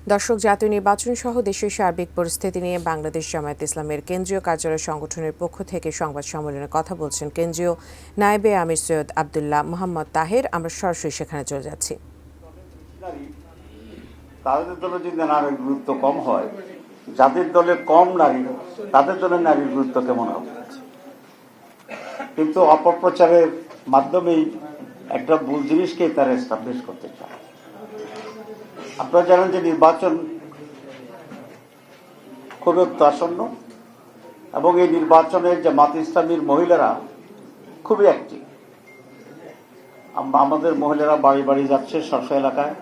দর্শক, জাতীয় নির্বাচন সহ দেশের সার্বিক পরিস্থিতি নিয়ে বাংলাদেশ জামায়াতে ইসলামের কেন্দ্রীয় কার্যালয় সংগঠনের পক্ষ থেকে সংবাদ সম্মেলনে কথা বলছেন কেন্দ্রীয় নায়েবে আমির সৈয়দ আব্দুল্লাহ মোহাম্মদ তাহের। আমরা সরাসরি সেখানে চলে যাচ্ছি। তাদের দলে যদি নারীর গুরুত্ব কম হয়, যাদের দলে কম নারী তাদের দলে নারীর গুরুত্ব কেমন হবে? কিন্তু অপপ্রচারের মাধ্যমেই একটা ভুল জিনিসকে তারা এস্টাবলিশ করতে চায়। আপনারা জানেন যে নির্বাচন খুব একটু আসন্ন এবং এই নির্বাচনে জামাত ইসলামীর মহিলারা খুবই অ্যাক্টিভ। আমাদের মহিলারা বাড়ি বাড়ি যাচ্ছে, স্ব এলাকায়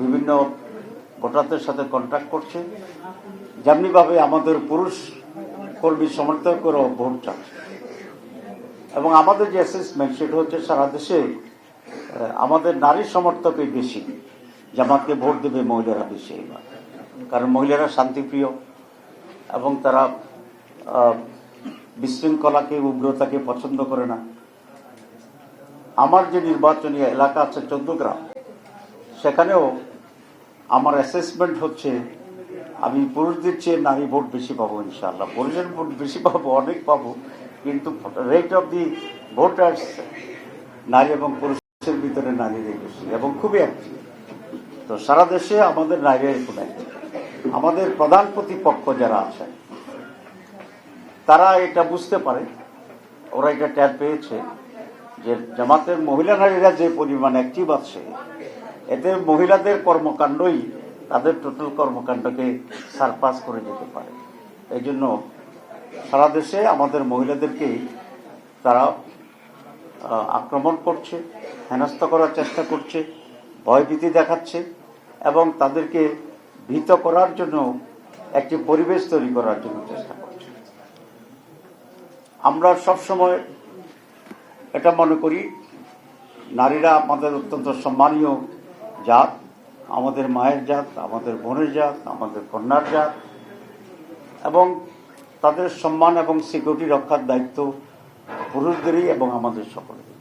বিভিন্ন ভোটারদের সাথে কন্ট্যাক্ট করছে, যেমনিভাবে আমাদের পুরুষ কর্মী সমর্থকেরও ভোট চাচ্ছে। এবং আমাদের যে অ্যাসেসমেন্ট সেটা হচ্ছে সারা দেশে আমাদের নারী সমর্থকই বেশি, জামাতকে ভোট দেবে মহিলারা বেশি এবার, কারণ মহিলারা শান্তিপ্রিয় এবং তারা বিশৃঙ্খলাকে উগ্রতাকে পছন্দ করে না। আমার যে নির্বাচনী এলাকা আছে চৌদ্দগ্রাম, সেখানেও আমার অ্যাসেসমেন্ট হচ্ছে আমি পুরুষদের চেয়ে নারী ভোট বেশি পাবো ইনশাআল্লাহ। পুরুষের ভোট বেশি পাবো, অনেক পাবো, কিন্তু রেট অফ দি ভোটার্স নারী এবং পুরুষের ভিতরে নারীদের বেশি এবং খুবই অ্যাক্টিভ। তো সারা দেশে আমাদের নারীরা এরকম অ্যাক্টিভ। আমাদের প্রধান প্রতিপক্ষ যারা আছেন তারা এটা বুঝতে পারে, ওরা এটা ট্যার পেয়েছে যে জামাতের মহিলা নারীরা যে পরিমাণ অ্যাক্টিভ আছে, এতে মহিলাদের কর্মকাণ্ডই তাদের টোটাল কর্মকাণ্ডকে সারপাস করে যেতে পারে। এই জন্য সারা দেশে আমাদের মহিলাদেরকেই তারা আক্রমণ করছে, হেনস্থা করার চেষ্টা করছে, ভয়ভীতি দেখাচ্ছে এবং তাদেরকে ভীত করার জন্য একটি পরিবেশ তৈরি করার জন্য চেষ্টা করছে। আমরা সবসময় এটা মনে করি নারীরা আমাদের অত্যন্ত সম্মানীয় জাত, আমাদের মায়ের জাত, আমাদের বোনের জাত, আমাদের কন্যার জাত, এবং তাদের সম্মান এবং সিকিউরিটি রক্ষার দায়িত্ব পুরুষদেরই এবং আমাদের সকলেরই।